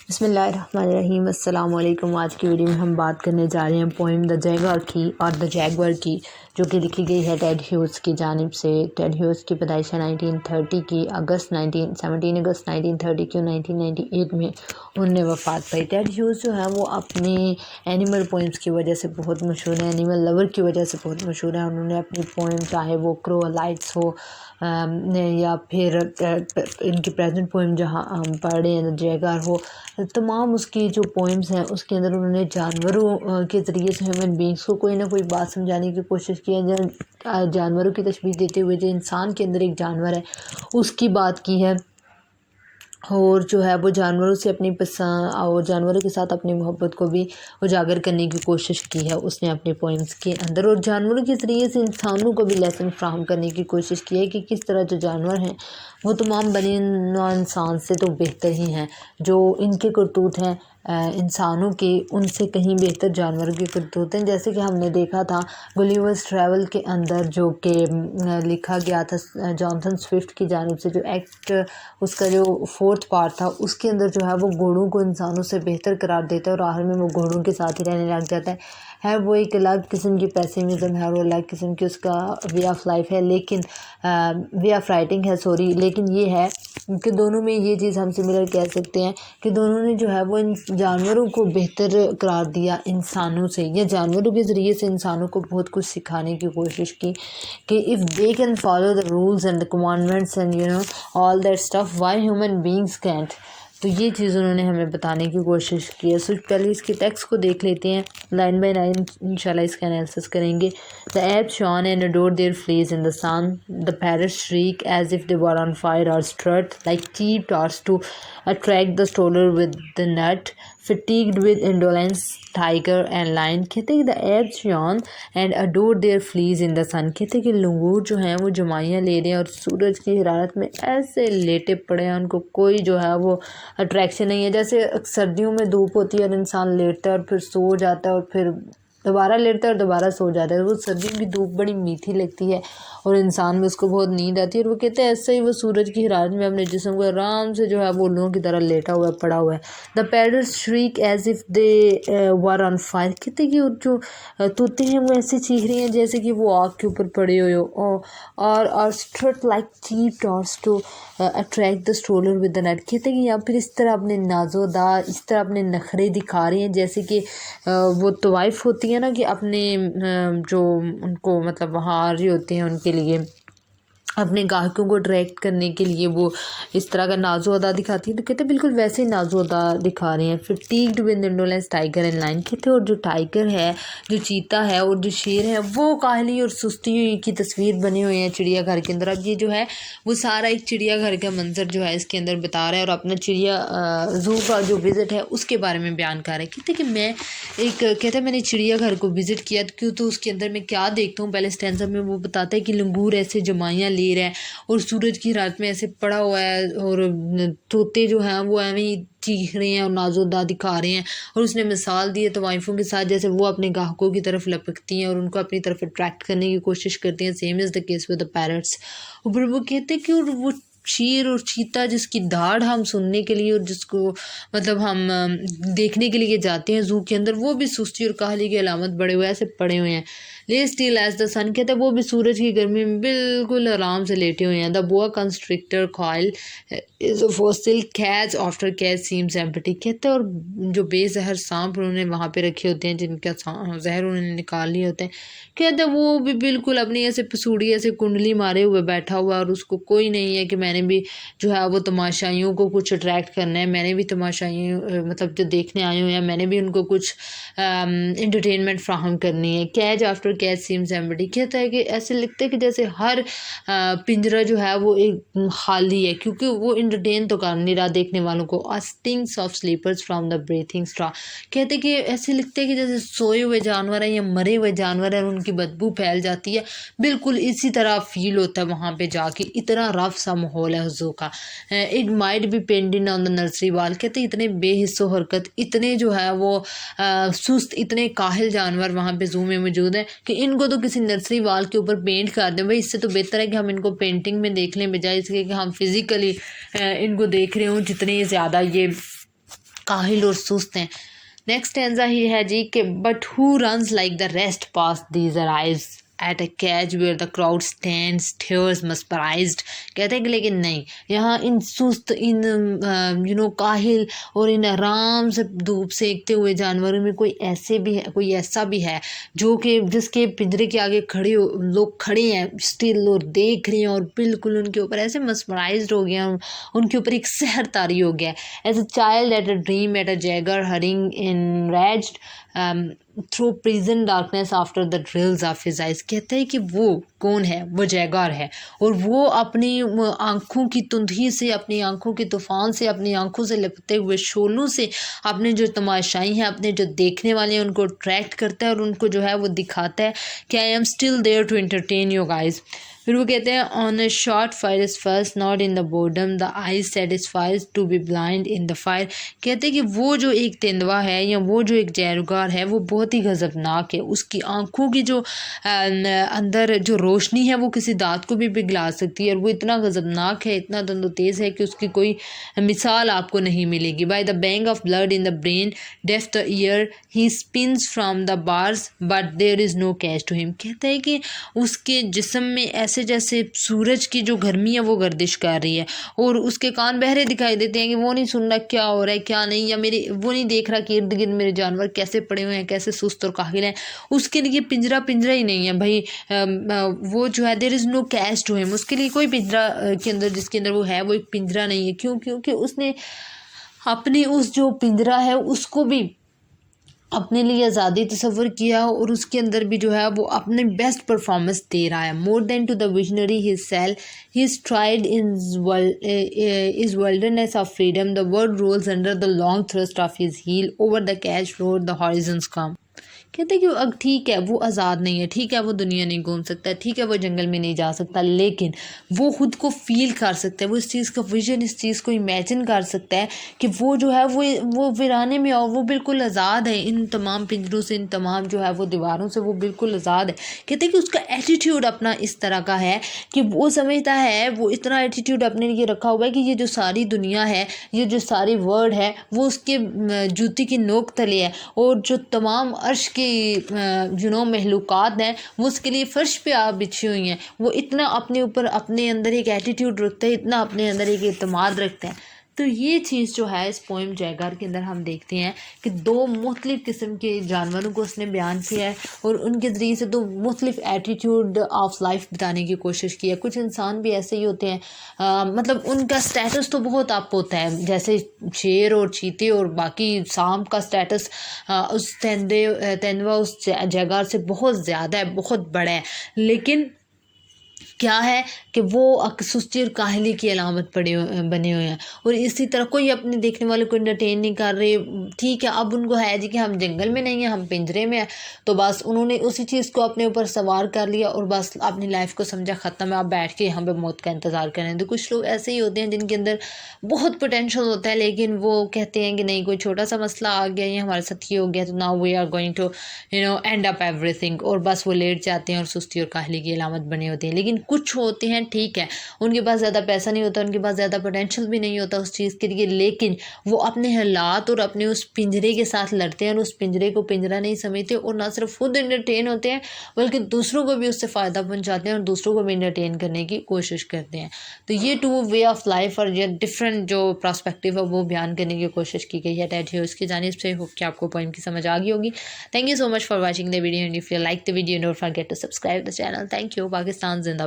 बिस्मिल्लाहिर्रहमानिर्रहीम अस्सलाम वालेकुम। आज की वीडियो में हम बात करने जा रहे हैं पोइम द जैगवार की और द जैगवार की, जो कि लिखी गई है टेड ह्यूज़ की जानिब से। टेड ह्यूज़ की पैदाइश 1930 की, 17 अगस्त 1930 की, 1998 में उन्होंने वफ़ात पाई। टेड ह्यूज़ जो है वो अपनी एनिमल पोइम्स की वजह से बहुत मशहूर है, एनिमल लवर की वजह से बहुत मशहूर है। उन्होंने अपनी पोइम, चाहे वो क्रो लाइट्स हो या फिर इनकी प्रेजेंट पोइम जहाँ हम पढ़ रहे हैं जैगार हो, तमाम उसकी जो पोइम्स हैं उसके अंदर उन्होंने जानवरों के ज़रिए से ह्यूमन बींग्स को कोई ना कोई बात समझाने की कोशिश की है। जानवरों की तशबीह देते हुए जो इंसान के अंदर एक जानवर है उसकी बात की है, और जो है वो जानवरों से अपनी पसंद और जानवरों के साथ अपनी मोहब्बत को भी उजागर करने की कोशिश की है उसने अपने पोइम्स के अंदर। और जानवरों के ज़रिए से इंसानों को भी लेसन फ्राहम करने की कोशिश की है कि किस तरह जो जानवर हैं वो तमाम बनी नौ इंसान से तो बेहतर ही हैं। जो इनके करतूत हैं इंसानों के, उनसे कहीं बेहतर जानवरों के करतूत हैं। जैसे कि हमने देखा था गुलिवर्स ट्रैवल के अंदर, जो कि लिखा गया था जॉनसन स्विफ्ट की जानिब से, जो एक्ट उसका जो 4th पार्ट था उसके अंदर जो है वो घोड़ों को इंसानों से बेहतर करार देता है और आखिर में वो घोड़ों के साथ ही रहने लग जाता है। वो एक अलग किस्म की पेसिमिज़म है और अलग किस्म की उसका वे ऑफ लाइफ है, लेकिन वे ऑफ राइटिंग है, सॉरी। लेकिन ये है कि दोनों में ये चीज़ हम सिमिलर कह सकते हैं कि दोनों ने जो है वो इन जानवरों को बेहतर करार दिया इंसानों से, या जानवरों के ज़रिए से इंसानों को बहुत कुछ सिखाने की कोशिश की कि if they can follow the rules and the commandments and all that stuff, why human beings can't. तो ये चीज़ उन्होंने हमें बताने की कोशिश की है। सो पहले इसके टेक्स्ट को देख लेते हैं, लाइन बाय लाइन इंशाल्लाह इसका एनालिसिस करेंगे। The apes yawn and adore their fleas in the sun, the parrots shriek as if they were on fire or strut like cheap torch to attract the stroller with the nut, fatigued with indolence tiger and lion। कहते हैं कि the apes yawn and adore their fleas in the sun। कहते हैं कि लंगूर जो हैं वो जमाइयाँ ले रहे हैं और सूरज की हरारत में ऐसे लेटे पड़े हैं, उनको कोई जो है वो अट्रैक्शन नहीं है। जैसे सर्दियों में धूप होती है और इंसान लेटता है और फिर सो जाता है और फिर दोबारा लेटता है और दोबारा सो जाता है। वो सर्दियों की धूप बड़ी मीठी लगती है और इंसान में उसको बहुत नींद आती है, और वो कहते हैं ऐसे ही वो सूरज की हरारत में अपने जिस्म को आराम से जो है वो उल्लुओं की तरह लेटा हुआ है, पड़ा हुआ है। The parrots shriek as if they were on fire. कहते हैं कि जो तोते हैं वो ऐसे चीख रही हैं जैसे कि वो आग के ऊपर पड़े हुए हो, और strut like cheap torch to attract the stroller with the net. कहते हैं कि या फिर इस तरह अपने नाजोदार, इस तरह अपने नखरे दिखा रही हैं जैसे कि वो तवाइफ होती है ना, कि अपने जो उनको मतलब वहाँ आ रही होती हैं उनके लिए अपने गाहकों को अट्रैक्ट करने के लिए वो इस तरह का नाजो अदा दिखाती है। तो कहते हैं बिल्कुल वैसे ही नाजो अदा दिखा रहे हैं। फिर fatigued with indolence tiger and lion. कहते हैं और जो टाइगर है, जो चीता है और जो शेर है, वो काहली और सुस्ती की तस्वीर बने हुए हैं चिड़ियाघर के अंदर। अब ये जो है वो सारा एक चिड़ियाघर का मंजर जो है इसके अंदर बता रहा है और अपना चिड़िया ज़ू का जो विज़िट है उसके बारे में बयान कर रहा है। कहते कि मैं कहते हैं मैंने चिड़ियाघर को विज़िट किया, क्यों तो उसके अंदर मैं क्या देखता हूँ। पहले स्टैंज़ा में वो बताता है कि लंगूर ऐसे जमाइयाँ ले रहा है और सूरज की रात में ऐसे पड़ा हुआ है, और तोते जो हैं वो ऐਵੇਂ ही चीख रहे हैं और नाजोदा दिखा रहे हैं। और उसने मिसाल दी है तवाइफों के साथ, जैसे वो अपने ग्राहकों की तरफ लपकती हैं और उनको अपनी तरफ अट्रैक्ट करने की कोशिश करती हैं। Same is the case with the parrots. और वो कहते हैं कि वो शेर और चीता जिसकी दाढ़ हम सुनने के लिए और जिसको मतलब हम देखने के लिए जाते हैं ज़ू के अंदर, वो भी सुस्ती और काहली की अलामत बड़े हुए ऐसे पड़े हुए हैं। ले स्टिल एज द सन। कहते हैं वो भी सूरज की गर्मी में बिल्कुल आराम से लेटे हुए हैं। The boa constrictor coil is a fossil catch after catch seems empty. कहते हैं और जो बेजहर सांप उन्होंने वहाँ पे रखे होते हैं, जिनका जहर उन्होंने निकाल लिए होते हैं, कहते हैं वो भी बिल्कुल अपनी ऐसे पसूड़ी ऐसे कुंडली मारे हुए बैठा हुआ, और उसको कोई नहीं है कि मैंने भी जो है वो तमाशाइयों को कुछ अट्रैक्ट करना है, मैंने भी तमाशाई मतलब जो देखने आए हुए हैं मैंने भी उनको कुछ इंटरटेनमेंट फ्राहम करनी है। Catch after catch seems empty. कहता है कि ऐसे लगता है कि जैसे हर पिंजरा जो है वो एक खाली है, क्योंकि वो इंटरटेन तो कर नहीं रहा देखने वालों को। Stings of sleepers from the breathing straw. कहते हैं कि ऐसे लगता है कि जैसे सोए हुए जानवर हैं या मरे हुए जानवर हैं, उनकी बदबू फैल जाती है। बिल्कुल इसी तरह फील होता है वहाँ पे जाके, इतना रफ सा माहौल है ज़ू का। It might be painting on the nursery वाल। कहते हैं इतने बेहिस्सो हरकत, इतने जो है वो सुस्त, इतने काहिल जानवर वहाँ पे ज़ू में मौजूद हैं कि इनको तो किसी नर्सरी वाल के ऊपर पेंट कर दें। भाई इससे तो बेहतर है कि हम इनको पेंटिंग में देख लें, बजाय इसके कि हम फिज़िकली इनको देख रहे हों। जितने ज़्यादा ये काहिल और सुस्त हैं। नेक्स्ट स्टैंजा ही है जी कि but who runs like the rest pass these arrives at a catch where the crowd stands tears mesmerized। कहते हैं कि लेकिन नहीं, यहाँ इन सुस्त, इन काहिल और इन आराम से धूप सेकते हुए जानवरों में कोई ऐसा भी है जो कि जिसके पिंजरे के आगे लोग खड़े हैं स्टिल और देख रहे हैं और बिल्कुल उनके ऊपर ऐसे मस्मराइज्ड हो गया, उनके ऊपर एक सहर तारी हो गया। As a child at a dream at a jaguar haring enraged through prison darkness after the drills of his eyes. कहते हैं कि वो कौन है, वो जैगार है और वो अपनी आंखों की तुंधी से, अपनी आंखों के तूफान से, अपनी आंखों से लिपटते हुए शोलों से अपने जो तमाशाई हैं, अपने जो देखने वाले हैं उनको अट्रैक्ट करता है और उनको जो है वो दिखाता है कि I am still there to entertain you guys. फिर वो कहते हैं on a short fire is first not in the boredom the eyes satisfies to be blind in the fire. कहते हैं कि वो जो एक तेंदुआ है या वो जो एक जैगार है वो बहुत ही गज़बनाक है। उसकी आंखों की जो अंदर जो रोशनी है वो किसी दांत को भी पिघला सकती है और वो इतना गज़बनाक है, इतना तेज़ है कि उसकी कोई मिसाल आपको नहीं मिलेगी। By the bang of blood in the brain deaf the ear he spins from the bars but there is no catch to him. कहते हैं कि उसके जिस्म में ऐसे जैसे सूरज की जो गर्मी है वो गर्दिश कर रही है और उसके कान बहरे दिखाई देते हैं कि वो नहीं सुन रहा क्या हो रहा है क्या नहीं, या वो नहीं देख रहा कि इर्द गिर्द मेरे जानवर कैसे पड़े हुए हैं, कैसे सुस्त और काहिल हैं। उसके लिए पिंजरा ही नहीं है भाई। वो जो है there is no catch to him, उसके लिए कोई पिंजरा के अंदर जिसके अंदर वो है वो एक पिंजरा नहीं है। क्यों? क्योंकि उसने अपनी उस जो पिंजरा है उसको भी अपने लिए आज़ादी तस्वर किया और उसके अंदर भी जो है वो अपने बेस्ट परफॉर्मेंस दे रहा है। More than to the visionary his cell he tried in is worldliness of freedom the world rolls under the long thrust of his heel over the catch road the horizons come. कहते हैं कि अब ठीक है वो आज़ाद नहीं है, ठीक है वो दुनिया नहीं घूम सकता, ठीक है वो जंगल में नहीं जा सकता, लेकिन वो खुद को फील कर सकता है, वो इस चीज़ का विजन, इस चीज़ को इमेजिन कर सकता है कि वो जो है वो वीराने में और वो बिल्कुल आज़ाद है इन तमाम पिंजरों से, इन तमाम जो है वो दीवारों से वो बिल्कुल आज़ाद है। कहते हैं कि उसका एटीट्यूड अपना इस तरह का है कि वो समझता है, वो इतना एटीट्यूड अपने लिए रखा हुआ है कि ये जो सारी दुनिया है, ये जो सारी वर्ल्ड है वो उसके जूती की नोक तले है और जो तमाम अर्श के महलूकात हैं वो उसके लिए फ़र्श पे आप बिछी हुई हैं। वो इतना अपने ऊपर, अपने अंदर एक एटीट्यूड रखता है, इतना अपने अंदर एक एतमाद रखता है। तो ये चीज़ जो है इस पोइम जैगार के अंदर हम देखते हैं कि दो मुख्तलिफ़ किस्म के जानवरों को उसने बयान किया है और उनके ज़रिए से दो मुख्तलिफ़ एटीट्यूड ऑफ लाइफ बताने की कोशिश की है। कुछ इंसान भी ऐसे ही होते हैं, मतलब उनका स्टेटस तो बहुत अप होता है, जैसे शेर और चीते और बाकी सांप का स्टेटस उस तेंदुआ उस जैगार से बहुत ज़्यादा है, बहुत बड़ा है, लेकिन क्या है कि वो सुस्ती और काहली की अलामत बने हुए हैं और इसी तरह कोई अपने देखने वाले को एंटरटेन नहीं कर रहे। ठीक है, अब उनको है जी कि हम जंगल में नहीं हैं, हम पिंजरे में हैं, तो बस उन्होंने उसी चीज़ को अपने ऊपर सवार कर लिया और बस अपनी लाइफ को समझा ख़त्म है, आप बैठ के यहाँ पे मौत का इंतज़ार करें। तो कुछ लोग ऐसे ही होते हैं जिनके अंदर बहुत पोटेंशल होता है, लेकिन वो कहते हैं कि नहीं, कोई छोटा सा मसला आ गया, ये हमारे साथ ये हो गया, तो now we are going to end up everything, और बस वो लेट जाते हैं और सुस्ती और काहली की अलामत बने होते हैं। लेकिन कुछ होते हैं, ठीक है, उनके पास ज़्यादा पैसा नहीं होता, उनके पास ज़्यादा पोटेंशियल भी नहीं होता उस चीज़ के लिए, लेकिन वो अपने हालात और अपने उस पिंजरे के साथ लड़ते हैं और उस पिंजरे को पिंजरा नहीं समझते और ना सिर्फ खुद एंटरटेन होते हैं बल्कि दूसरों को भी उससे फ़ायदा पहुंचाते हैं और दूसरों को भी एंटरटेन करने की कोशिश करते हैं। तो ये टू वे ऑफ लाइफ और ये डिफरेंट जो पर्सपेक्टिव है वो बयान करने की कोशिश की गई है टेड ह्यूज की जानिब से। होप कि आपको पोएम की समझ आ गई होगी। Thank you so much for watching the video and if you like the video don't forget to subscribe the channel. Thank you. Pakistan जिंदाबाद।